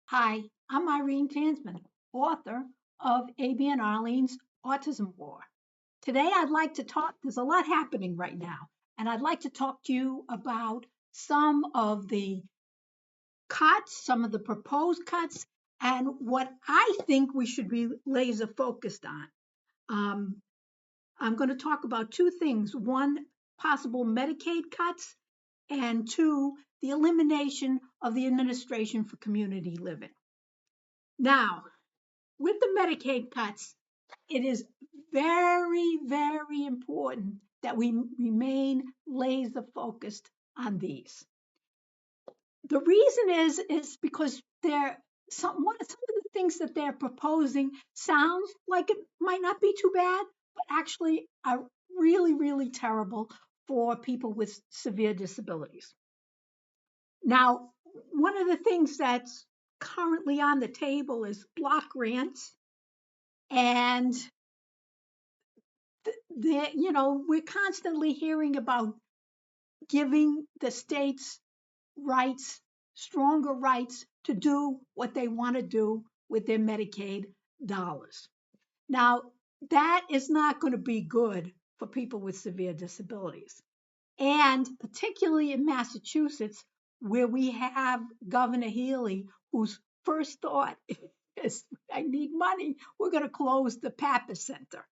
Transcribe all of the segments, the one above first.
Hi, I'm Irene Tansman, author of AB and Arlene's Autism War. Today, I'd like to talk, there's a lot happening right now, and I'd like to talk to you about some of the cuts, some of the proposed cuts, and what I think we should be laser focused on. Um, I'm going to talk about two things. One, possible Medicaid cuts, and two, the elimination of the Administration for Community Living. Now, with the Medicaid cuts, it is very, very important that we remain laser focused on these. The reason is because some of the things that they're proposing sounds like it might not be too bad, but actually are really, really terrible for people with severe disabilities. Now, one of the things that's currently on the table is block grants, and we're constantly hearing about giving the states rights, stronger rights to do what they want to do with their Medicaid dollars. Now, that is not going to be good for people with severe disabilities. And particularly in Massachusetts, where we have Governor Healy, whose first thought is, I need money, we're going to close the Pappas Center.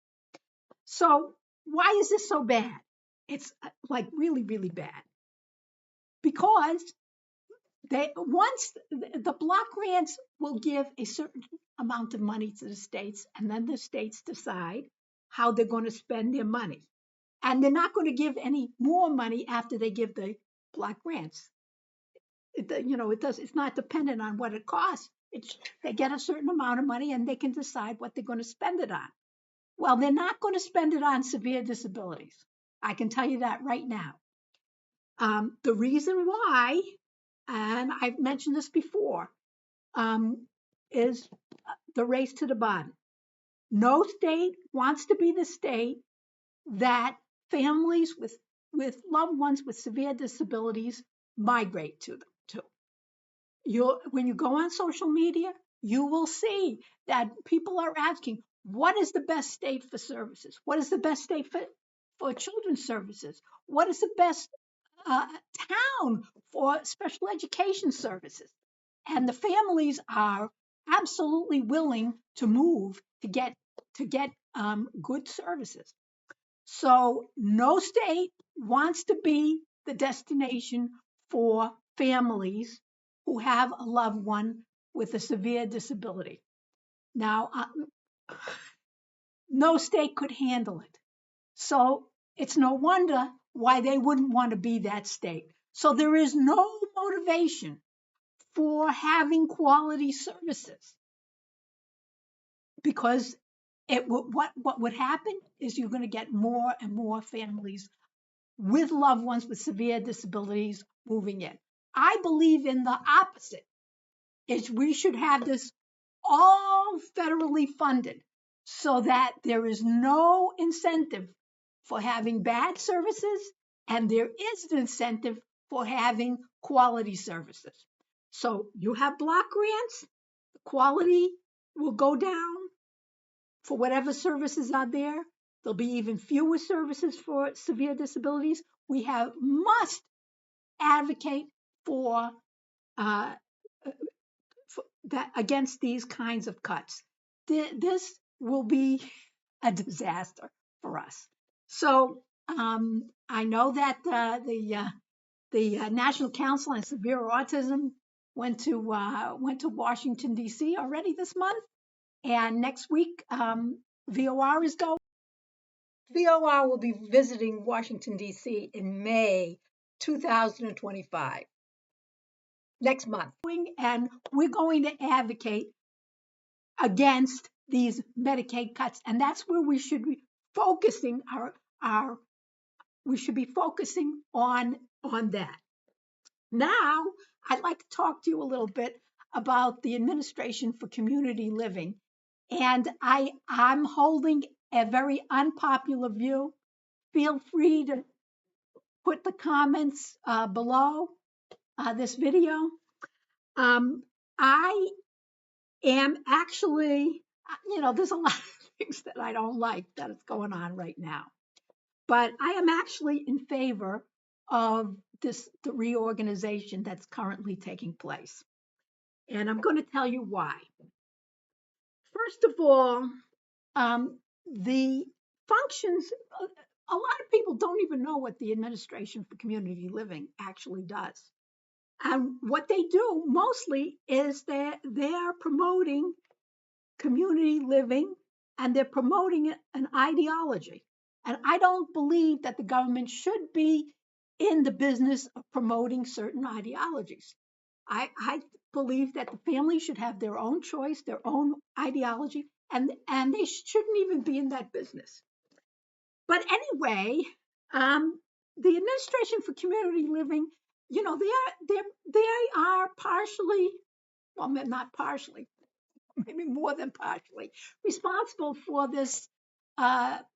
So why is this so bad? It's like really, really bad because once the block grants will give a certain amount of money to the states, and then the states decide how they're going to spend their money, and they're not going to give any more money after they give the block grants. It's not dependent on what it costs. They get a certain amount of money and they can decide what they're going to spend it on. Well, they're not going to spend it on severe disabilities. I can tell you that right now. The reason why, and I've mentioned this before, is the race to the bottom. No state wants to be the state that families with loved ones with severe disabilities migrate to them to. When you go on social media, you will see that people are asking, what is the best state for services? What is the best state for children's services? What is the best uh, town for special education services? And the families are absolutely willing to move to get good services. So no state wants to be the destination for families who have a loved one with a severe disability. Now, no state could handle it. So it's no wonder why they wouldn't want to be that state. So there is no motivation for having quality services because what would happen is you're going to get more and more families with loved ones with severe disabilities moving in. I believe in the opposite. Is we should have this all federally funded so that there is no incentive for having bad services and there is an incentive for having quality services. So you have block grants, the quality will go down for whatever services are there. There'll be even fewer services for severe disabilities. We must advocate for, uh, that against these kinds of cuts. This will be a disaster for us. So I know that the National Council on Severe Autism went to Washington D.C. already this month, and next week VOR is going. VOR will be visiting Washington D.C. in May 2025, next month, and we're going to advocate against these Medicaid cuts, and that's where we should be focusing our we should be focusing on that. Now, I'd like to talk to you a little bit about the Administration for Community Living, and I'm holding a very unpopular view. Feel free to put the comments below this video. Um, I am actually, there's a lot of things that I don't like that is going on right now, but I am actually in favor of the reorganization that's currently taking place. And I'm going to tell you why. First of all, the functions, a lot of people don't even know what the Administration for Community Living actually does. And what they do mostly is that they're promoting community living and they're promoting an ideology. And I don't believe that the government should be in the business of promoting certain ideologies. I believe that the family should have their own choice, their own ideology, and they shouldn't even be in that business. But anyway, the Administration for Community Living, they are partially, well, not partially, maybe more than partially, responsible for this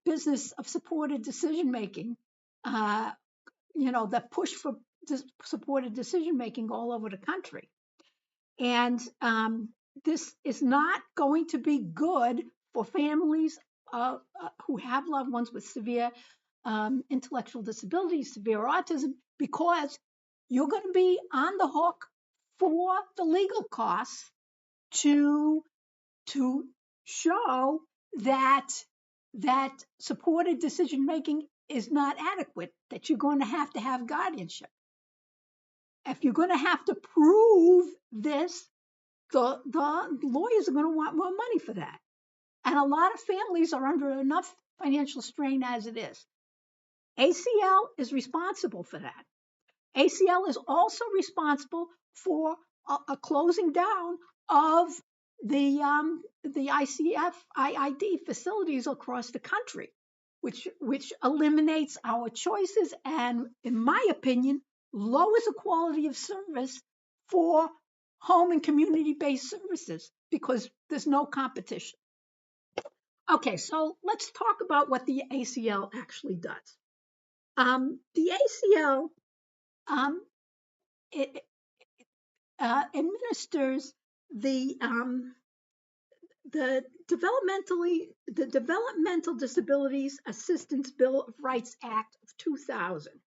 business of supported decision making. The push for supported decision making all over the country. And this is not going to be good for families who have loved ones with severe intellectual disabilities, severe autism, because you're going to be on the hook for the legal costs to show that supported decision making is not adequate, that you're going to have guardianship. If you're going to have to prove this, the lawyers are going to want more money for that. And a lot of families are under enough financial strain as it is. ACL is responsible for that. ACL is also responsible for a closing down of the ICF IID facilities across the country, which eliminates our choices and, in my opinion, lowers the quality of service for home and community-based services because there's no competition. Okay, so let's talk about what the ACL actually does. The ACL it administers the Developmental Disabilities Assistance Bill of Rights Act of 2000.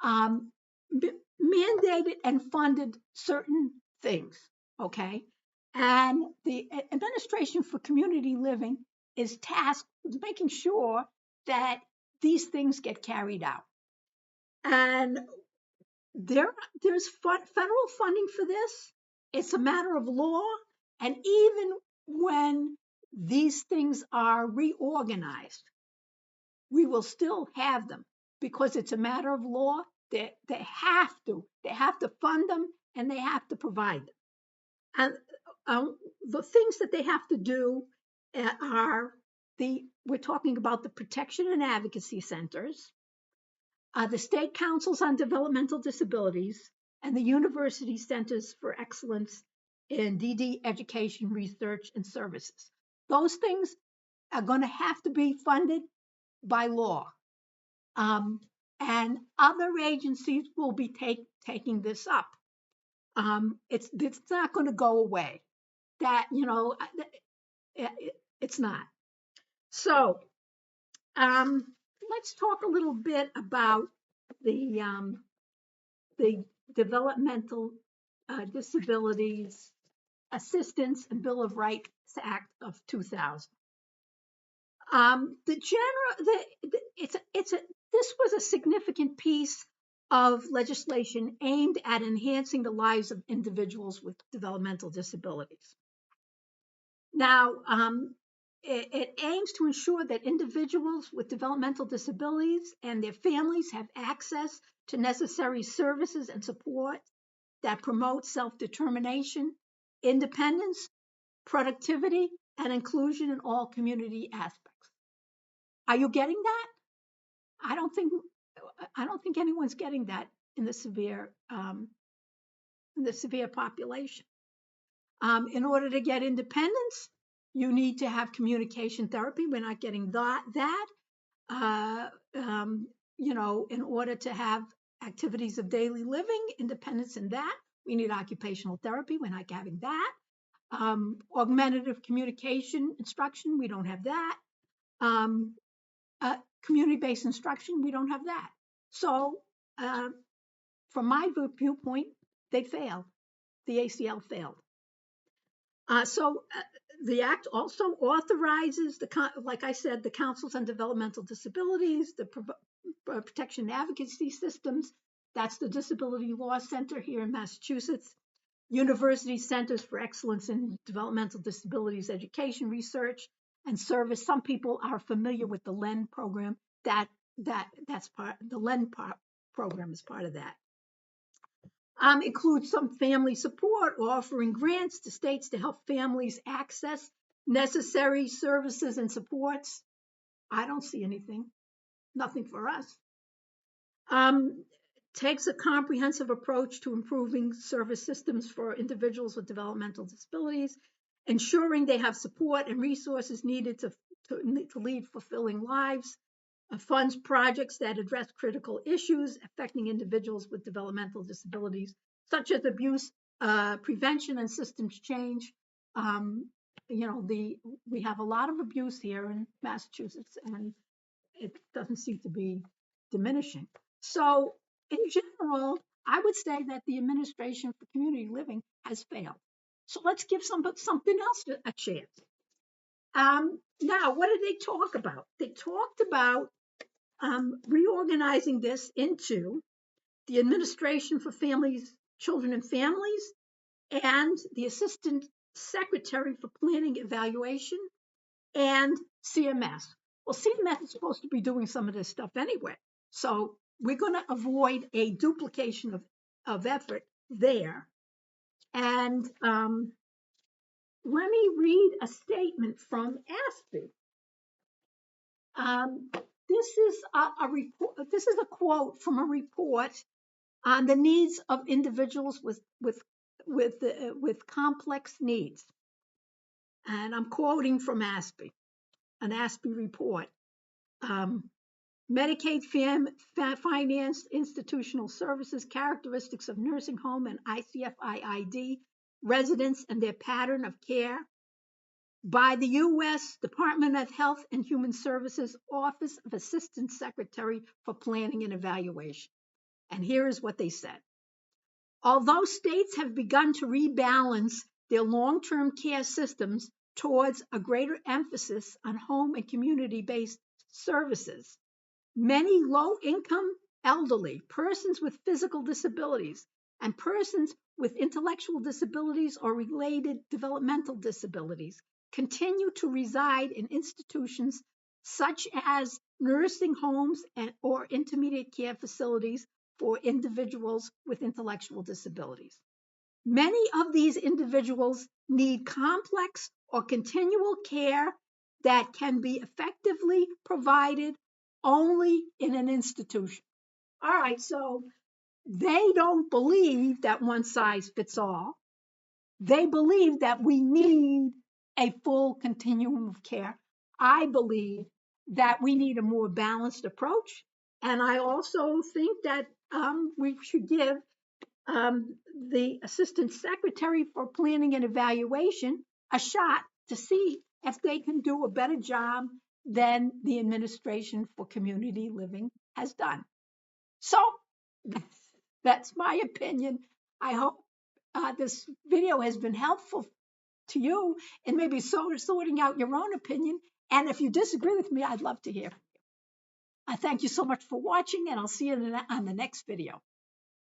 Mandated and funded certain things, okay? And the Administration for Community Living is tasked with making sure that these things get carried out. And there's federal funding for this. It's a matter of law. And even when these things are reorganized, we will still have them because it's a matter of law. They have to fund them and they have to provide them. And the things that they have to do are we're talking about the protection and advocacy centers, the state councils on developmental disabilities, and the university centers for excellence in DD education, research, and services. Those things are going to have to be funded by law. And other agencies will be taking this up. It's not going to go away. It's not. So let's talk a little bit about the Developmental Disabilities Assistance and Bill of Rights Act of 2000. This was a significant piece of legislation aimed at enhancing the lives of individuals with developmental disabilities. Now, it aims to ensure that individuals with developmental disabilities and their families have access to necessary services and support that promote self-determination, independence, productivity, and inclusion in all community aspects. Are you getting that? I don't think anyone's getting that in the severe population. In order to get independence, you need to have communication therapy. We're not getting that. In order to have activities of daily living, independence in that, we need occupational therapy. We're not having that. Augmentative communication instruction, we don't have that. Um, Community-based instruction, we don't have that. So uh, from my viewpoint, they fail. The ACL failed. The Act also authorizes like I said, the councils on developmental disabilities, the protection and advocacy systems. That's the Disability Law Center here in Massachusetts. University Centers for Excellence in Developmental Disabilities Education Research and Service. Some people are familiar with the LEN program. That's part. The LEN program is part of that. Includes some family support, offering grants to states to help families access necessary services and supports. I don't see anything, nothing for us. Takes a comprehensive approach to improving service systems for individuals with developmental disabilities, ensuring they have support and resources needed to lead fulfilling lives, funds projects that address critical issues affecting individuals with developmental disabilities, such as abuse prevention and systems change. We have a lot of abuse here in Massachusetts, and it doesn't seem to be diminishing. So, in general, I would say that the administration for community living has failed. So let's give something else a chance. Now, what did they talk about? They talked about reorganizing this into the Administration for Families, Children and Families, and the Assistant Secretary for Planning Evaluation, and CMS. Well, CMS is supposed to be doing some of this stuff anyway. So we're going to avoid a duplication of effort there. And let me read a statement from ASPE. This is a report. This is a quote from a report on the needs of individuals with complex needs, and I'm quoting from ASPE, an ASPE report. Medicaid financed institutional services, characteristics of nursing home and ICFIID residents and their pattern of care by the U.S. Department of Health and Human Services Office of Assistant Secretary for Planning and Evaluation. And here is what they said. Although states have begun to rebalance their long-term care systems towards a greater emphasis on home and community-based services, many low-income elderly, persons with physical disabilities, and persons with intellectual disabilities or related developmental disabilities continue to reside in institutions such as nursing homes or intermediate care facilities for individuals with intellectual disabilities. Many of these individuals need complex or continual care that can be effectively provided only in an institution. All right, so they don't believe that one size fits all. They believe that we need a full continuum of care. I believe that we need a more balanced approach. And I also think that we should give the Assistant Secretary for Planning and Evaluation a shot to see if they can do a better job than the Administration for Community Living has done. So that's my opinion. I hope this video has been helpful to you in maybe sorting out your own opinion. And if you disagree with me, I'd love to hear. I thank you so much for watching, and I'll see you on the next video.